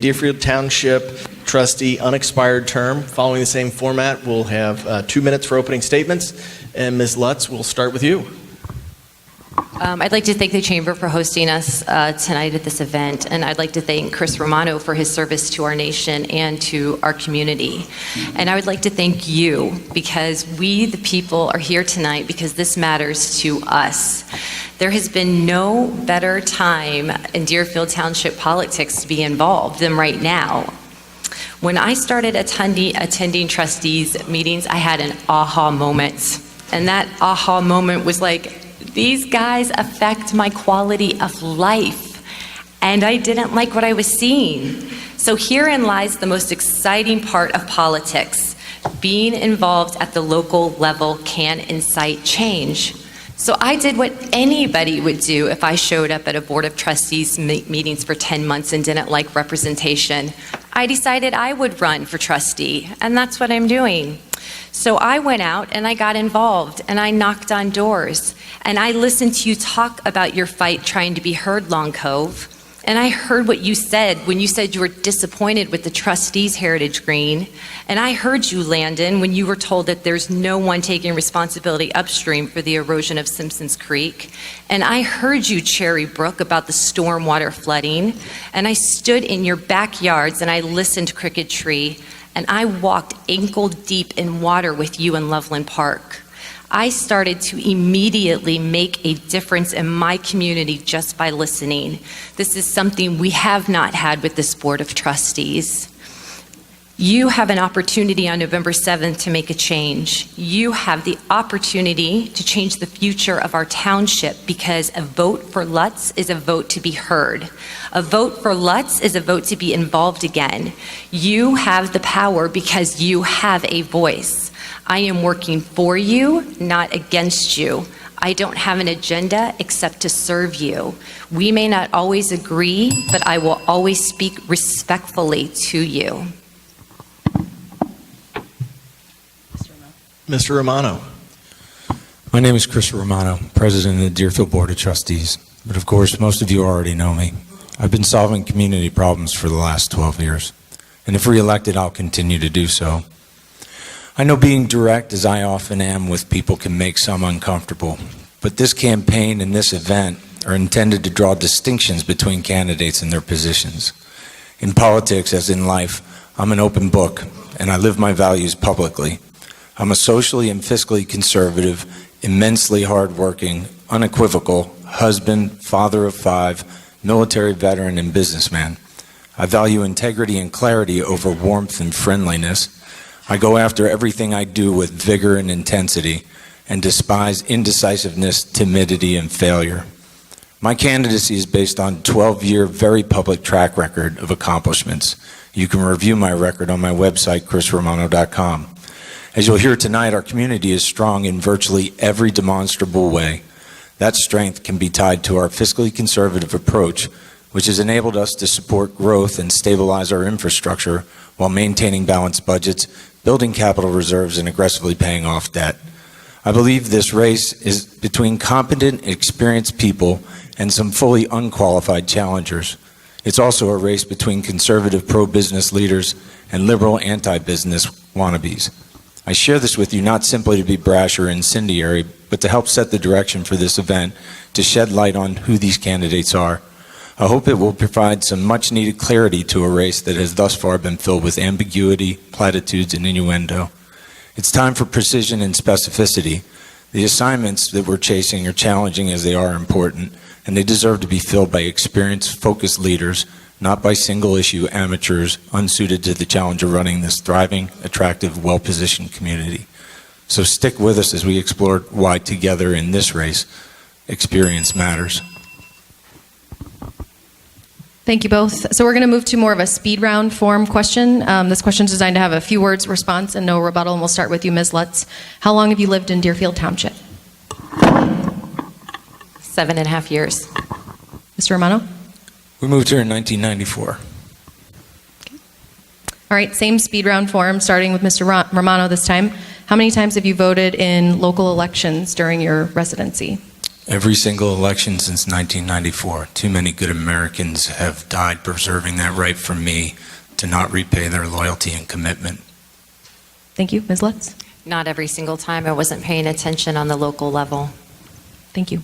Deerfield Township Trustee Unexpired term. Following the same format, we'll have 2 minutes for opening statements. And Ms. Lutz, we'll start with you. I'd like to thank the Chamber for hosting us tonight at this event, and I'd like to thank Chris Romano for his service to our nation and to our community. And I would like to thank you, because we, the people, are here tonight because this matters to us. There has been no better time in Deerfield Township politics to be involved than right now. When I started attending trustees meetings, I had an aha moment. And that aha moment was like, these guys affect my quality of life. And I didn't like what I was seeing. So herein lies the most exciting part of politics. Being involved at the local level can incite change. So I did what anybody would do if I showed up at a Board of Trustees meetings for 10 months and didn't like representation. I decided I would run for trustee, and that's what I'm doing. So I went out and I got involved and I knocked on doors and I listened to you talk about your fight trying to be heard, Long Cove. And I heard what you said when you said you were disappointed with the trustees' heritage green. And I heard you, Landon, when you were told that there's no one taking responsibility upstream for the erosion of Simpsons Creek. And I heard you, Cherry Brook, about the stormwater flooding. And I stood in your backyards and I listened to Crooked Tree. And I walked ankle deep in water with you in Loveland Park. I started to immediately make a difference in my community just by listening. This is something we have not had with this Board of Trustees. You have an opportunity on November 7th to make a change. You have the opportunity to change the future of our township, because a vote for Lutz is a vote to be heard. A vote for Lutz is a vote to be involved again. You have the power because you have a voice. I am working for you, not against you. I don't have an agenda except to serve you. We may not always agree, but I will always speak respectfully to you. Mr. Romano. My name is Chris Romano, President of the Deerfield Board of Trustees. But of course, most of you already know me. I've been solving community problems for the last 12 years. And if reelected, I'll continue to do so. I know being direct, as I often am with people, can make some uncomfortable. But this campaign and this event are intended to draw distinctions between candidates and their positions. In politics, as in life, I'm an open book, and I live my values publicly. I'm a socially and fiscally conservative, immensely hardworking, unequivocal husband, father of 5, military veteran, and businessman. I value integrity and clarity over warmth and friendliness. I go after everything I do with vigor and intensity, and despise indecisiveness, timidity, and failure. My candidacy is based on a 12-year, very public track record of accomplishments. You can review my record on my website, chrisromano.com. As you'll hear tonight, our community is strong in virtually every demonstrable way. That strength can be tied to our fiscally conservative approach, which has enabled us to support growth and stabilize our infrastructure while maintaining balanced budgets, building capital reserves, and aggressively paying off debt. I believe this race is between competent, experienced people and some fully unqualified challengers. It's also a race between conservative pro-business leaders and liberal anti-business wannabes. I share this with you not simply to be brash or incendiary, but to help set the direction for this event, to shed light on who these candidates are. I hope it will provide some much-needed clarity to a race that has thus far been filled with ambiguity, platitudes, and innuendo. It's time for precision and specificity. The assignments that we're chasing are challenging as they are important, and they deserve to be filled by experienced, focused leaders, not by single-issue amateurs unsuited to the challenge of running this thriving, attractive, well-positioned community. So stick with us as we explore why together in this race, experience matters. Thank you both. So we're going to move to more of a speed round form question. This question is designed to have a few words response and no rebuttal, and we'll start with you, Ms. Lutz. How long have you lived in Deerfield Township? 7.5 years. Mr. Romano? We moved here in 1994. Okay. All right, same speed round form, starting with Mr. Romano this time. How many times have you voted in local elections during your residency? Every single election since 1994. Too many good Americans have died preserving that right from me to not repay their loyalty and commitment. Thank you. Ms. Lutz? Not every single time. I wasn't paying attention on the local level. Thank you.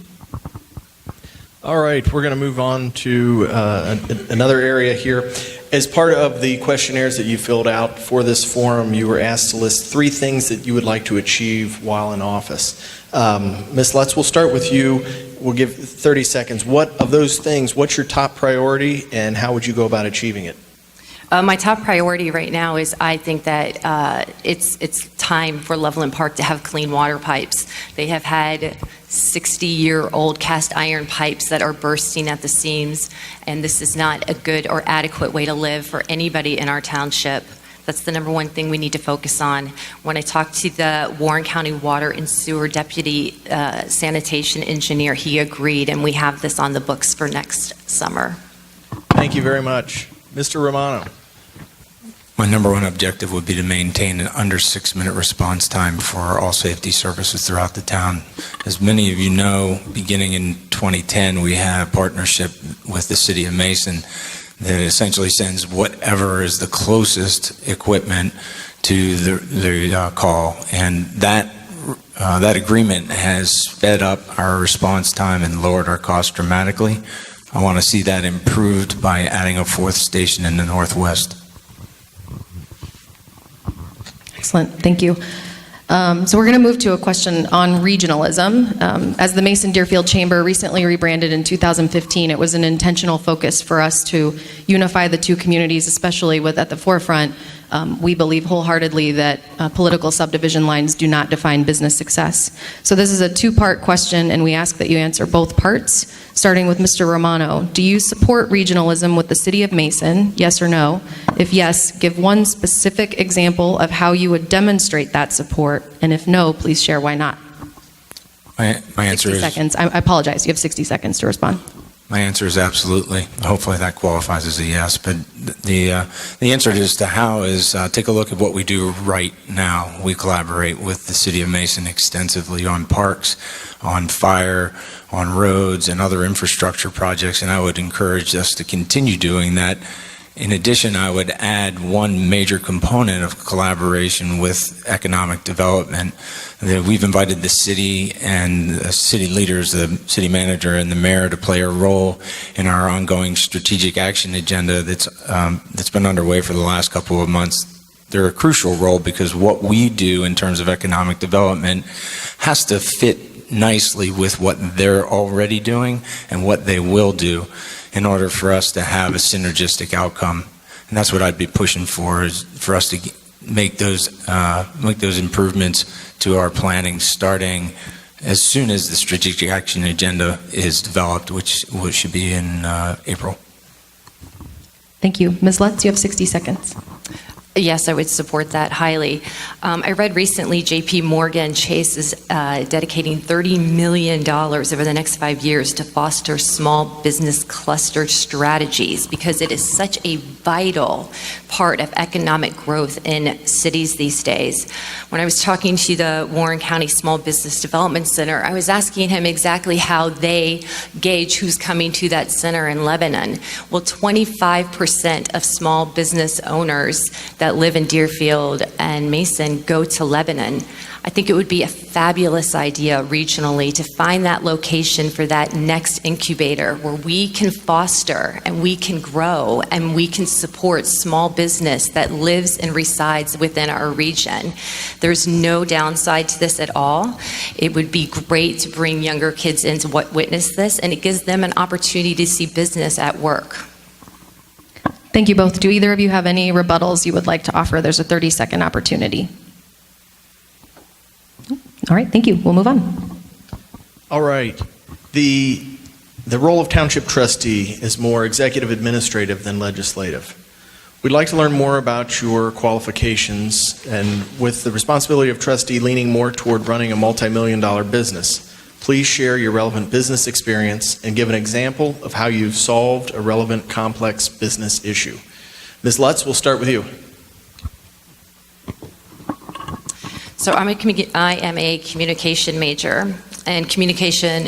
All right, we're going to move on to another area here. As part of the questionnaires that you filled out for this forum, you were asked to list 3 things that you would like to achieve while in office. Ms. Lutz, we'll start with you. We'll give 30 seconds. What of those things, what's your top priority, and how would you go about achieving it? My top priority right now is I think that it's time for Loveland Park to have clean water pipes. They have had 60-year-old cast iron pipes that are bursting at the seams, and this is not a good or adequate way to live for anybody in our township. That's the number one thing we need to focus on. When I talked to the Warren County Water and Sewer Deputy Sanitation Engineer, he agreed, and we have this on the books for next summer. Thank you very much. Mr. Romano. My number one objective would be to maintain an under 6-minute response time for all safety services throughout the town. As many of you know, beginning in 2010, we had a partnership with the City of Mason that essentially sends whatever is the closest equipment to the call. And that agreement has sped up our response time and lowered our costs dramatically. I want to see that improved by adding a 4th station in the Northwest. Excellent. Thank you. So we're going to move to a question on regionalism. As the Mason-Deerfield Chamber recently rebranded in 2015, it was an intentional focus for us to unify the 2 communities, especially with at the forefront. We believe wholeheartedly that political subdivision lines do not define business success. So this is a 2-part question, and we ask that you answer both parts, starting with Mr. Romano. Do you support regionalism with the City of Mason, yes or no? If yes, give one specific example of how you would demonstrate that support, and if no, please share why not. My answer 60 is... seconds. I apologize. You have 60 seconds to respond. My answer is absolutely. Hopefully that qualifies as a yes. But the answer as to how is take a look at what we do right now. We collaborate with the City of Mason extensively on parks, on fire, on roads, and other infrastructure projects, and I would encourage us to continue doing that. In addition, I would add one major component of collaboration with economic development. That we've invited the city and the city leaders, the city manager and the mayor to play a role in our ongoing strategic action agenda that's been underway for the last couple of months. They're a crucial role because what we do in terms of economic development has to fit nicely with what they're already doing and what they will do in order for us to have a synergistic outcome. And that's what I'd be pushing for, is for us to make those improvements to our planning starting as soon as the strategic action agenda is developed, which should be in April. Thank you. Ms. Lutz, you have 60 seconds. Yes, I would support that highly. I read recently J.P. Morgan Chase is dedicating $30 million over the next 5 years to foster small business cluster strategies because it is such a vital part of economic growth in cities these days. When I was talking to the Warren County Small Business Development Center, I was asking him exactly how they gauge who's coming to that center in Lebanon. Well, 25% of small business owners that live in Deerfield and Mason go to Lebanon. I think it would be a fabulous idea regionally to find that location for that next incubator where we can foster and we can grow and we can support small business that lives and resides within our region. There's no downside to this at all. It would be great to bring younger kids in to witness this, and it gives them an opportunity to see business at work. Thank you both. Do either of you have any rebuttals you would like to offer? There's a 30-second opportunity. All right, thank you. We'll move on. All right. The role of Township Trustee is more executive administrative than legislative. We'd like to learn more about your qualifications, and with the responsibility of trustee leaning more toward running a multi-million-dollar business, please share your relevant business experience and give an example of how you've solved a relevant complex business issue. Ms. Lutz, we'll start with you. So I am a communication major, and communication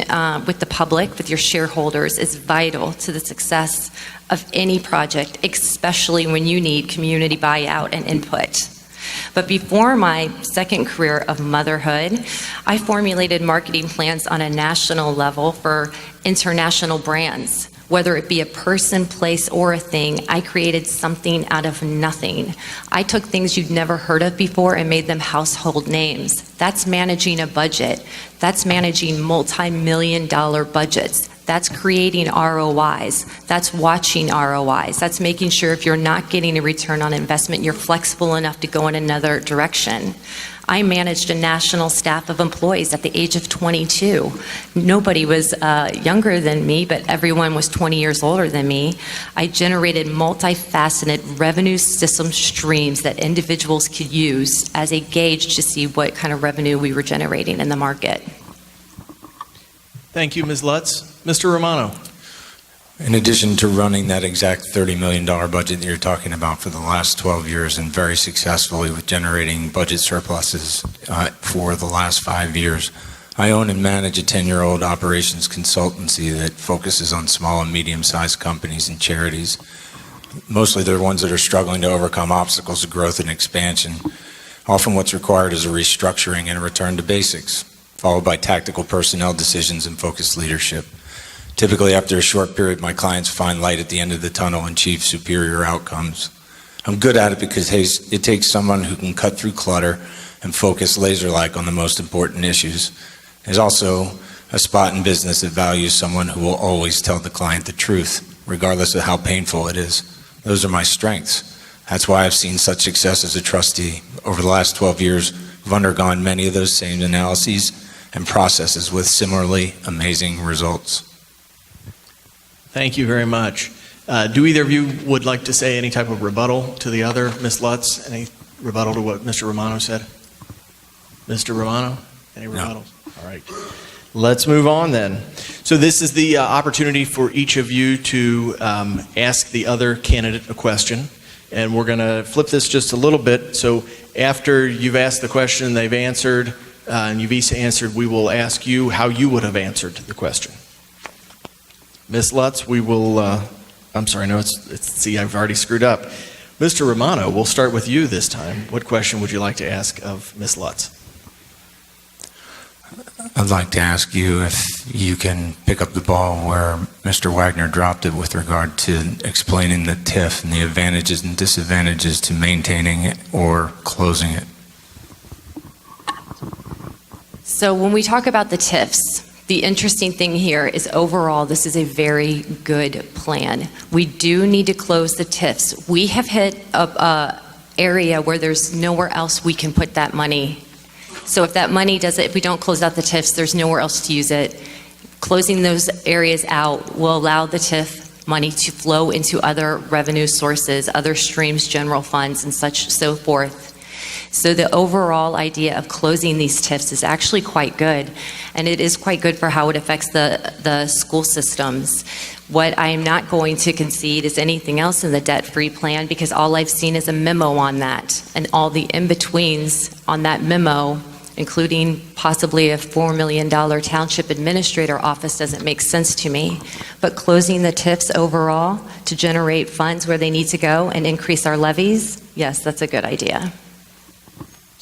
with the public, with your shareholders, is vital to the success of any project, especially when you need community buyout and input. But before my second career of motherhood, I formulated marketing plans on a national level for international brands. Whether it be a person, place, or a thing, I created something out of nothing. I took things you'd never heard of before and made them household names. That's managing a budget. That's managing multi-million-dollar budgets. That's creating ROIs. That's watching ROIs. That's making sure if you're not getting a return on investment, you're flexible enough to go in another direction. I managed a national staff of employees at the age of 22. Nobody was younger than me, but everyone was 20 years older than me. I generated multifaceted revenue system streams that individuals could use as a gauge to see what kind of revenue we were generating in the market. Thank you, Ms. Lutz. Mr. Romano. In addition to running that exact $30 million budget that you're talking about for the last 12 years and very successfully with generating budget surpluses for the last 5 years, I own and manage a 10-year-old operations consultancy that focuses on small and medium-sized companies and charities. Mostly they're ones that are struggling to overcome obstacles of growth and expansion. Often what's required is a restructuring and a return to basics, followed by tactical personnel decisions and focused leadership. Typically, after a short period, my clients find light at the end of the tunnel and achieve superior outcomes. I'm good at it because it takes someone who can cut through clutter and focus laser-like on the most important issues. There's also a spot in business that values someone who will always tell the client the truth, regardless of how painful it is. Those are my strengths. That's why I've seen such success as a trustee. Over the last 12 years, I've undergone many of those same analyses and processes with similarly amazing results. Thank you very much. Do either of you would like to say any type of rebuttal to the other? Ms. Lutz, any rebuttal to what Mr. Romano said? Mr. Romano, any rebuttals? No. All right. Let's move on then. So this is the opportunity for each of you to ask the other candidate a question. And we're going to flip this just a little bit. So after you've asked the question, they've answered, and you've each answered, we will ask you how you would have answered the question. Ms. Lutz, we will, I'm sorry, no, see, I've already screwed up. Mr. Romano, we'll start with you this time. What question would you like to ask of Ms. Lutz? I'd like to ask you if you can pick up the ball where Mr. Wagner dropped it with regard to explaining the TIF and the advantages and disadvantages to maintaining it or closing it. So when we talk about the TIFs, the interesting thing here is overall, this is a very good plan. We do need to close the TIFs. We have hit an area where there's nowhere else we can put that money. So if that money if we don't close out the TIFs, there's nowhere else to use it. Closing those areas out will allow the TIF money to flow into other revenue sources, other streams, general funds, and so forth. So the overall idea of closing these TIFs is actually quite good, and it is quite good for how it affects the school systems. What I am not going to concede is anything else in the debt-free plan, because all I've seen is a memo on that, and all the in-betweens on that memo, including possibly a $4 million township administrator office, doesn't make sense to me. But closing the TIFs overall to generate funds where they need to go and increase our levies, yes, that's a good idea.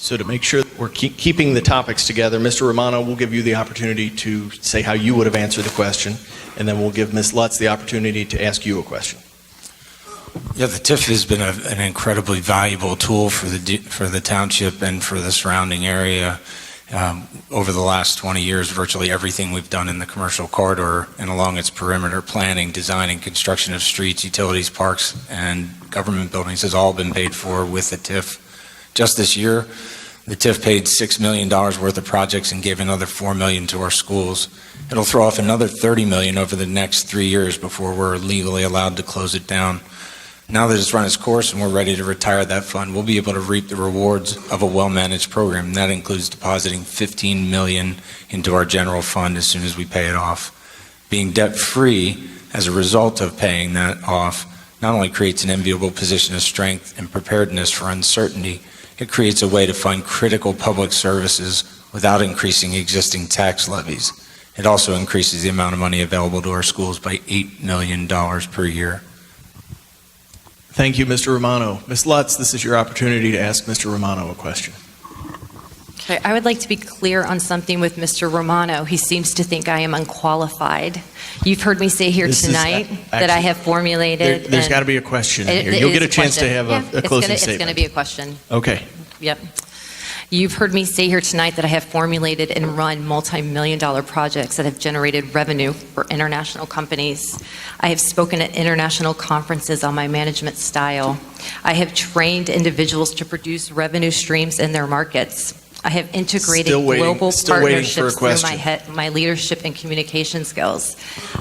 So to make sure that we're keeping the topics together, Mr. Romano, we'll give you the opportunity to say how you would have answered the question, and then we'll give Ms. Lutz the opportunity to ask you a question. Yeah, the TIF has been an incredibly valuable tool for the township and for the surrounding area. Over the last 20 years, virtually everything we've done in the commercial corridor and along its perimeter, planning, design, and construction of streets, utilities, parks, and government buildings has all been paid for with the TIF. Just this year, the TIF paid $6 million worth of projects and gave another $4 million to our schools. It'll throw off another $30 million over the next 3 years before we're legally allowed to close it down. Now that it's run its course and we're ready to retire that fund, we'll be able to reap the rewards of a well-managed program. And that includes depositing $15 million into our general fund as soon as we pay it off. Being debt-free as a result of paying that off not only creates an enviable position of strength and preparedness for uncertainty, it creates a way to fund critical public services without increasing existing tax levies. It also increases the amount of money available to our schools by $8 million per year. Thank you, Mr. Romano. Ms. Lutz, this is your opportunity to ask Mr. Romano a question. Okay, I would like to be clear on something with Mr. Romano. He seems to think I am unqualified. You've heard me say here This is tonight that I have formulated. There's and- got to be a question in It- here. it You'll is get a chance to question. have Yeah, a closing It's going to statement. be a question. Okay. Yep. You've heard me say here tonight that I have formulated and run multi-million-dollar projects that have generated revenue for international companies. I have spoken at international conferences on my management style. I have trained individuals to produce revenue streams in their markets. I have integrated Still waiting global for a partnerships through question. my leadership and communication skills.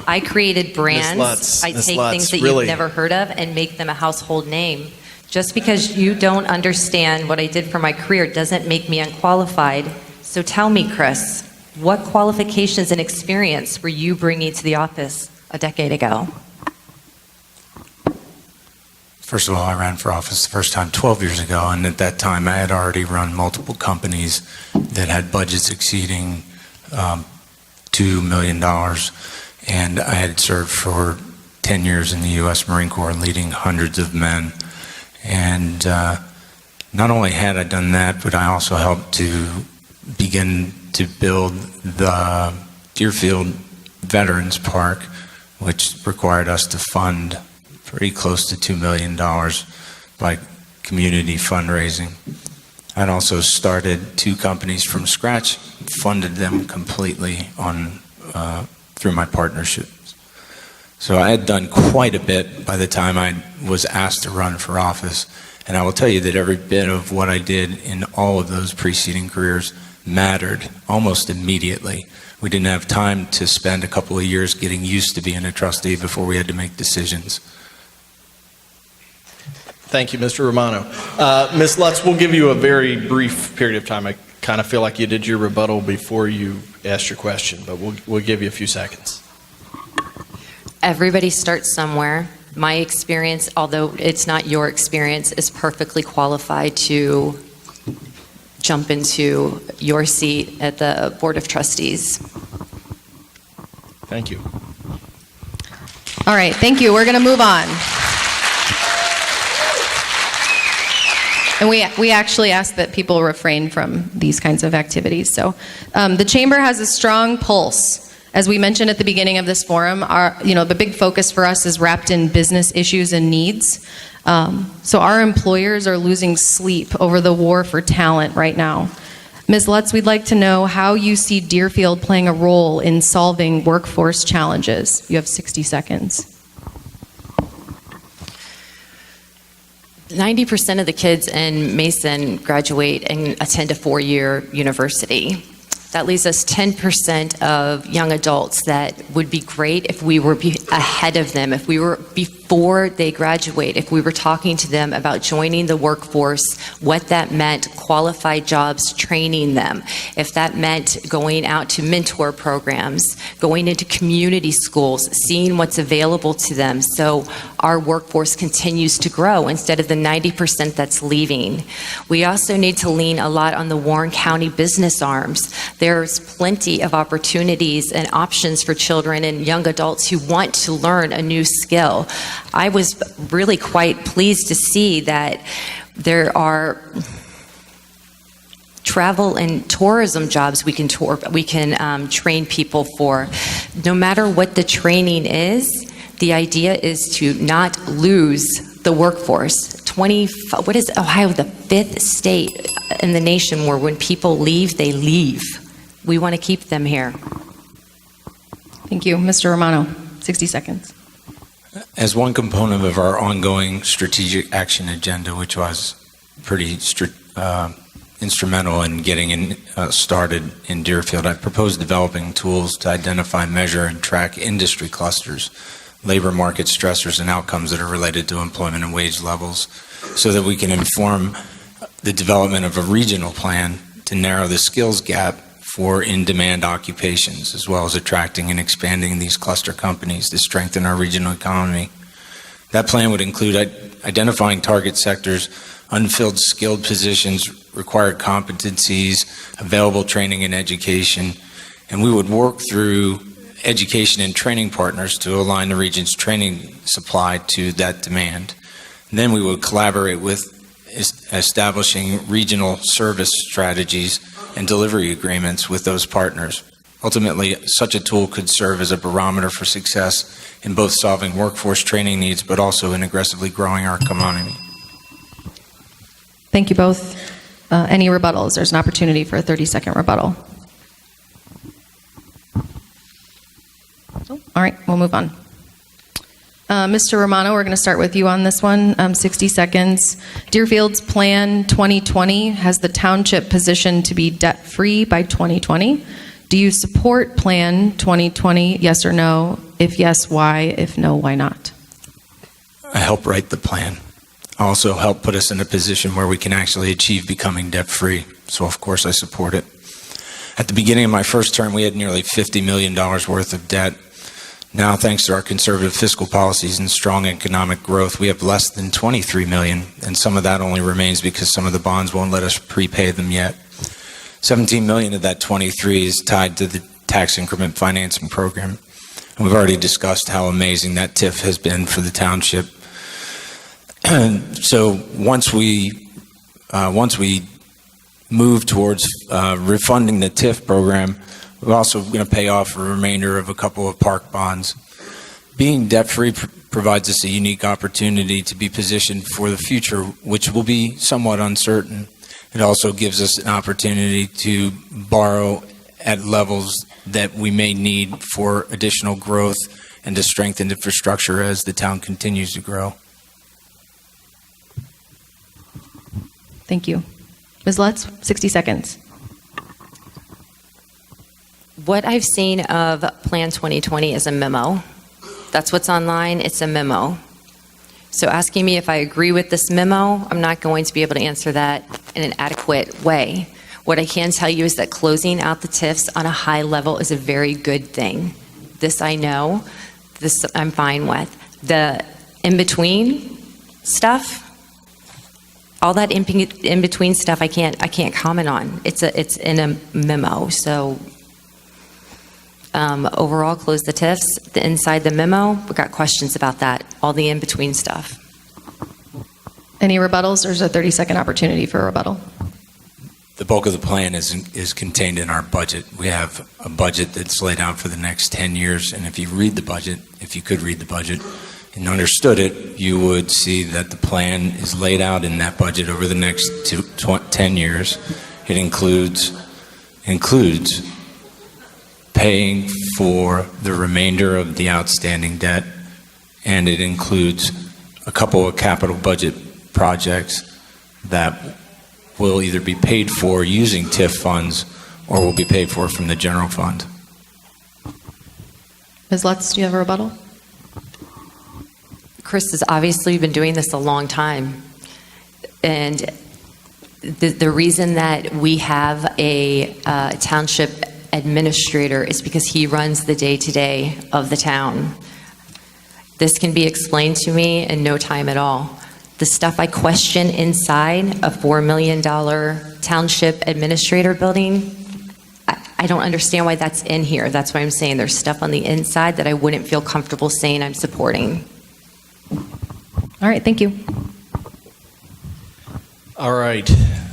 I created brands. Lutz, I Ms. take Lutz, things that really. you've never heard of and make them a household name. Just because you don't understand what I did for my career doesn't make me unqualified. So tell me, Chris, what qualifications and experience were you bringing to the office a decade ago? First of all, I ran for office the first time 12 years ago, and at that time I had already run multiple companies that had budgets exceeding $2 million, and I had served for 10 years in the U.S. Marine Corps, leading hundreds of men. And not only had I done that, but I also helped to begin to build the Deerfield Veterans Park, which required us to fund pretty close to $2 million by community fundraising. I'd also started 2 companies from scratch, funded them completely on through my partnerships. So I had done quite a bit by the time I was asked to run for office. And I will tell you that every bit of what I did in all of those preceding careers mattered almost immediately. We didn't have time to spend a couple of years getting used to being a trustee before we had to make decisions. Thank you, Mr. Romano. Ms. Lutz, we'll give you a very brief period of time. I kind of feel like you did your rebuttal before you asked your question, but we'll give you a few seconds. Everybody starts somewhere. My experience, although it's not your experience, is perfectly qualified to jump into your seat at the Board of Trustees. Thank you. All right, thank you. We're going to move on. And we actually ask that people refrain from these kinds of activities. So the Chamber has a strong pulse. As we mentioned at the beginning of this forum, the big focus for us is wrapped in business issues and needs. So our employers are losing sleep over the war for talent right now. Ms. Lutz, we'd like to know how you see Deerfield playing a role in solving workforce challenges. You have 60 seconds. 90% of the kids in Mason graduate and attend a 4-year university. That leaves us 10% of young adults that would be great if we were ahead of them, if we were before they graduate, if we were talking to them about joining the workforce, what that meant, qualified jobs, training them, if that meant going out to mentor programs, going into community schools, seeing what's available to them so our workforce continues to grow instead of the 90% that's leaving. We also need to lean a lot on the Warren County business arms. There's plenty of opportunities and options for children and young adults who want to learn a new skill. I was really quite pleased to see that there are travel and tourism jobs we can train people for. No matter what the training is, the idea is to not lose the workforce. What is Ohio, the 5th state in the nation where when people leave, they leave. We want to keep them here. Thank you. Mr. Romano, 60 seconds. As one component of our ongoing strategic action agenda, which was pretty instrumental in getting started in Deerfield, I proposed developing tools to identify, measure, and track industry clusters, labor market stressors, and outcomes that are related to employment and wage levels, so that we can inform the development of a regional plan to narrow the skills gap for in-demand occupations, as well as attracting and expanding these cluster companies to strengthen our regional economy. That plan would include identifying target sectors, unfilled skilled positions required competencies, available training and education, and we would work through education and training partners to align the region's training supply to that demand. And then we would collaborate with establishing regional service strategies and delivery agreements with those partners. Ultimately, such a tool could serve as a barometer for success in both solving workforce training needs, but also in aggressively growing our economy. Thank you both. Any rebuttals? There's an opportunity for a 30-second rebuttal. All right, we'll move on. Mr. Romano, we're going to start with you on this one. 60 seconds. Deerfield's Plan 2020 has the township positioned to be debt-free by 2020. Do you support Plan 2020, yes or no? If yes, why? If no, why not? I help write the plan. I also help put us in a position where we can actually achieve becoming debt-free. So, of course, I support it. At the beginning of my first term, we had nearly $50 million worth of debt. Now, thanks to our conservative fiscal policies and strong economic growth, we have less than $23 million, and some of that only remains because some of the bonds won't let us prepay them yet. $17 million of that 23 is tied to the tax increment financing program. And we've already discussed how amazing that TIF has been for the township. So once we move towards refunding the TIF program, we're also going to pay off a remainder of a couple of park bonds. Being debt-free provides us a unique opportunity to be positioned for the future, which will be somewhat uncertain. It also gives us an opportunity to borrow at levels that we may need for additional growth and to strengthen infrastructure as the town continues to grow. Thank you. Ms. Lutz, 60 seconds. What I've seen of Plan 2020 is a memo. That's what's online. It's a memo. So asking me if I agree with this memo, I'm not going to be able to answer that in an adequate way. What I can tell you is that closing out the TIFs on a high level is a very good thing. This I know. This I'm fine with. The in-between stuff, all that in-between stuff I can't comment on. It's in a memo. So overall, close the TIFs. Inside the memo, we got questions about that, all the in-between stuff. Any rebuttals? There's a 30-second opportunity for a rebuttal. The bulk of the plan is contained in our budget. We have a budget that's laid out for the next 10 years, and if you read the budget, if you could read the budget and understood it, you would see that the plan is laid out in that budget over the next 10 years. It includes paying for the remainder of the outstanding debt, and it includes a couple of capital budget projects that will either be paid for using TIF funds or will be paid for from the general fund. Ms. Lutz, do you have a rebuttal? Chris has obviously been doing this a long time. And the reason that we have a township administrator is because he runs the day-to-day of the town. This can be explained to me in no time at all. The stuff I question inside a $4 million township administrator building, I don't understand why that's in here. That's why I'm saying there's stuff on the inside that I wouldn't feel comfortable saying I'm supporting. All right, thank you. All right.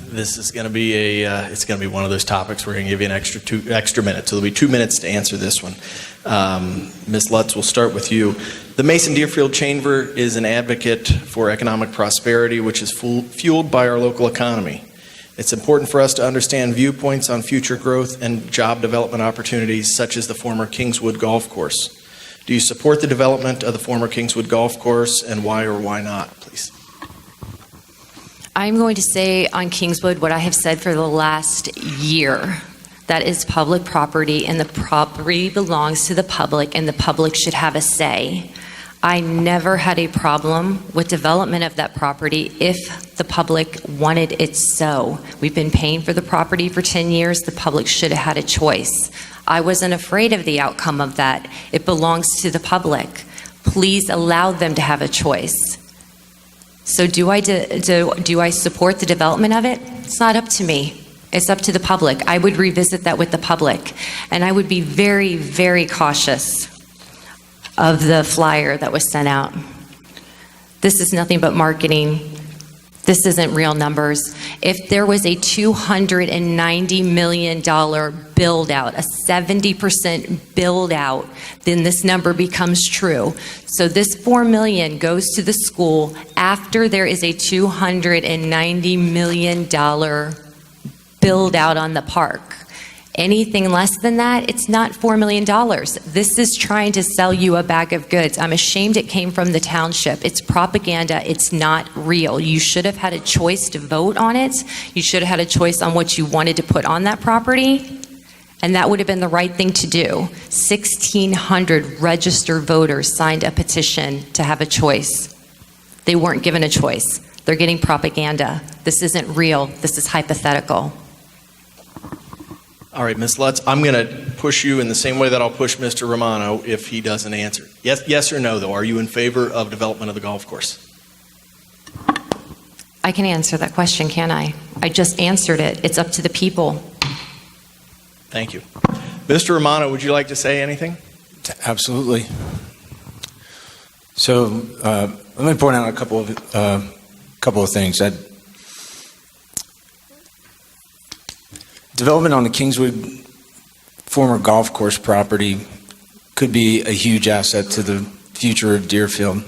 This is going to be it's going to be one of those topics we're going to give you an extra minute. So there'll be 2 minutes to answer this one. Ms. Lutz, we'll start with you. The Mason-Deerfield Chamber is an advocate for economic prosperity, which is fueled by our local economy. It's important for us to understand viewpoints on future growth and job development opportunities, such as the former Kingswood Golf Course. Do you support the development of the former Kingswood Golf Course, and why or why not, please? I'm going to say on Kingswood what I have said for the last year. That is public property, and the property belongs to the public, and the public should have a say. I never had a problem with development of that property if the public wanted it so. We've been paying for the property for 10 years. The public should have had a choice. I wasn't afraid of the outcome of that. It belongs to the public. Please allow them to have a choice. So do I support the development of it? It's not up to me. It's up to the public. I would revisit that with the public. And I would be very, very cautious of the flyer that was sent out. This is nothing but marketing. This isn't real numbers. If there was a $290 million build out, a 70% build out, then this number becomes true. So this $4 million goes to the school after there is a $290 million build out on the park. Anything less than that, it's not $4 million. This is trying to sell you a bag of goods. I'm ashamed it came from the township. It's propaganda. It's not real. You should have had a choice to vote on it. You should have had a choice on what you wanted to put on that property. And that would have been the right thing to do. 1,600 registered voters signed a petition to have a choice. They weren't given a choice. They're getting propaganda. This isn't real. This is hypothetical. All right, Ms. Lutz, I'm going to push you in the same way that I'll push Mr. Romano if he doesn't answer. Yes or no, though? Are you in favor of development of the golf course? I can answer that question, can I? I just answered it. It's up to the people. Thank you. Mr. Romano, would you like to say anything? Absolutely. So let me point out a couple of things. Development on the Kingswood former golf course property could be a huge asset to the future of Deerfield.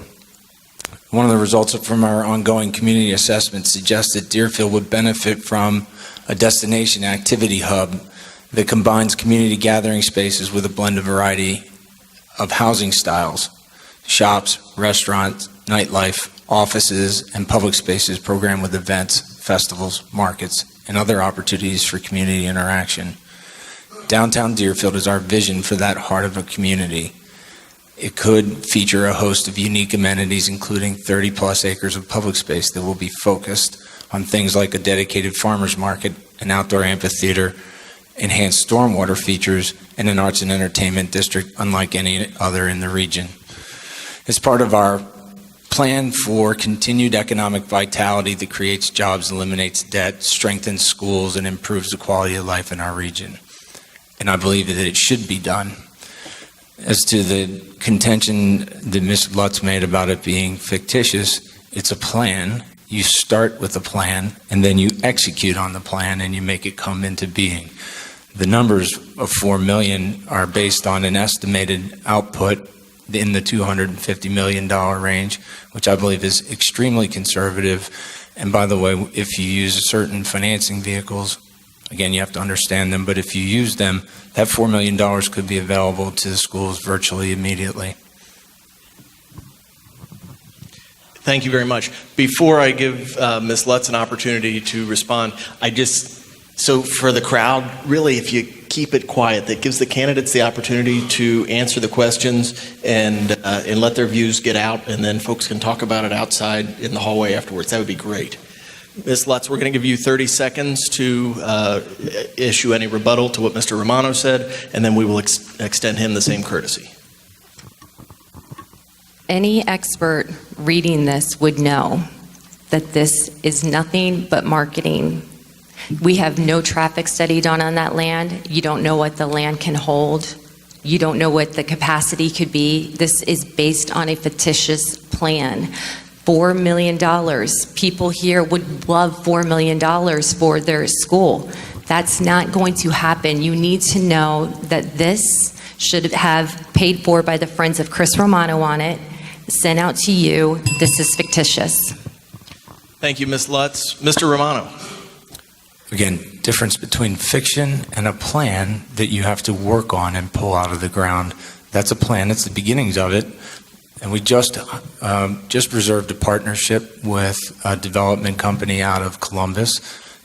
One of the results from our ongoing community assessment suggests that Deerfield would benefit from a destination activity hub that combines community gathering spaces with a blended variety of housing styles, shops, restaurants, nightlife, offices, and public spaces programmed with events, festivals, markets, and other opportunities for community interaction. Downtown Deerfield is our vision for that heart of a community. It could feature a host of unique amenities, including 30-plus acres of public space that will be focused on things like a dedicated farmers market, an outdoor amphitheater, enhanced stormwater features, and an arts and entertainment district unlike any other in the region. As part of our plan for continued economic vitality that creates jobs, eliminates debt, strengthens schools, and improves the quality of life in our region. And I believe that it should be done. As to the contention that Ms. Lutz made about it being fictitious, it's a plan. You start with a plan, and then you execute on the plan, and you make it come into being. The numbers of $4 million are based on an estimated output in the $250 million range, which I believe is extremely conservative. And by the way, if you use certain financing vehicles, again, you have to understand them, but if you use them, that $4 million could be available to the schools virtually immediately. Thank you very much. Before I give Ms. Lutz an opportunity to respond, so for the crowd, really, if you keep it quiet, that gives the candidates the opportunity to answer the questions and let their views get out, and then folks can talk about it outside in the hallway afterwards. That would be great. Ms. Lutz, we're going to give you 30 seconds to issue any rebuttal to what Mr. Romano said, and then we will extend him the same courtesy. Any expert reading this would know that this is nothing but marketing. We have no traffic study done on that land. You don't know what the land can hold. You don't know what the capacity could be. This is based on a fictitious plan. $4 million. People here would love $4 million for their school. That's not going to happen. You need to know that this should have paid for by the Friends of Chris Romano on it, sent out to you. This is fictitious. Thank you, Ms. Lutz. Mr. Romano. Again, difference between fiction and a plan that you have to work on and pull out of the ground. That's a plan. It's the beginnings of it. And we just reserved a partnership with a development company out of Columbus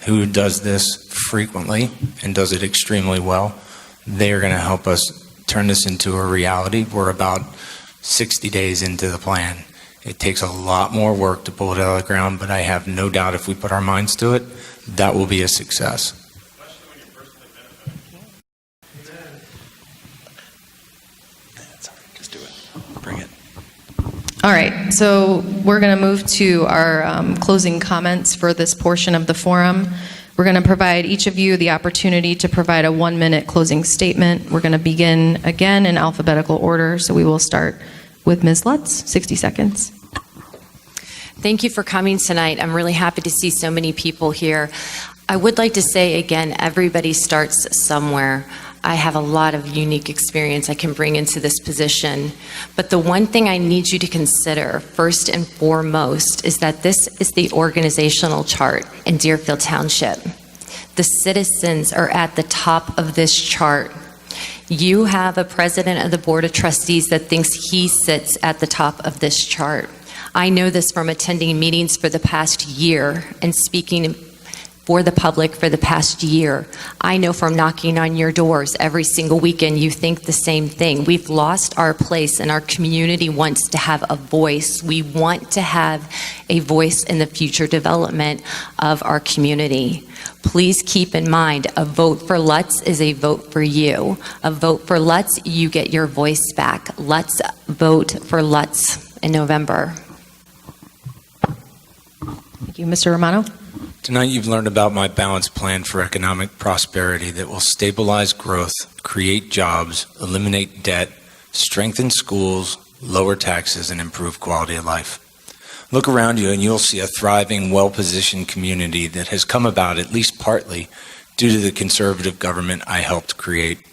who does this frequently and does it extremely well. They are going to help us turn this into a reality. We're about 60 days into the plan. It takes a lot more work to pull it out of the ground, but I have no doubt if we put our minds to it, that will be a success. Just do it. Bring it. All right, so we're going to move to our closing comments for this portion of the forum. We're going to provide each of you the opportunity to provide a 1-minute closing statement. We're going to begin again in alphabetical order, so we will start with Ms. Lutz, 60 seconds. Thank you for coming tonight. I'm really happy to see so many people here. I would like to say again, everybody starts somewhere. I have a lot of unique experience I can bring into this position. But the one thing I need you to consider, first and foremost, is that this is the organizational chart in Deerfield Township. The citizens are at the top of this chart. You have a president of the Board of Trustees that thinks he sits at the top of this chart. I know this from attending meetings for the past year and speaking for the public for the past year. I know from knocking on your doors every single weekend you think the same thing. We've lost our place and our community wants to have a voice. We want to have a voice in the future development of our community. Please keep in mind, a vote for Lutz is a vote for you. A vote for Lutz, you get your voice back. Let's vote for Lutz in November. Thank you. Mr. Romano? Tonight you've learned about my balanced plan for economic prosperity that will stabilize growth, create jobs, eliminate debt, strengthen schools, lower taxes, and improve quality of life. Look around you and you'll see a thriving, well-positioned community that has come about at least partly due to the conservative government I helped create.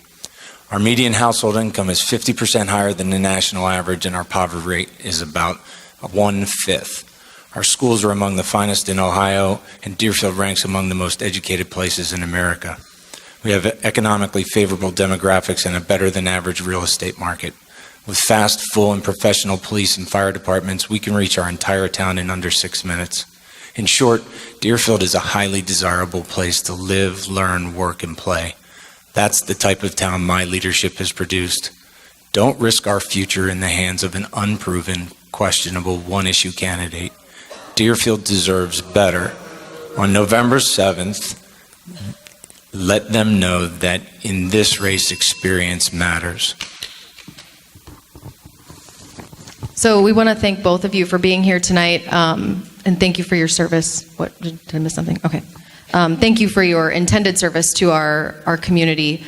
Our median household income is 50% higher than the national average, and our poverty rate is about 1/5. Our schools are among the finest in Ohio, and Deerfield ranks among the most educated places in America. We have economically favorable demographics and a better-than-average real estate market. With fast, full, and professional police and fire departments, we can reach our entire town in under 6 minutes. In short, Deerfield is a highly desirable place to live, learn, work, and play. That's the type of town my leadership has produced. Don't risk our future in the hands of an unproven, questionable, one-issue candidate. Deerfield deserves better. On November 7th, let them know that in this race, experience matters. So we want to thank both of you for being here tonight, and thank you for your service. Did I miss something? Okay. Thank you for your intended service to our community.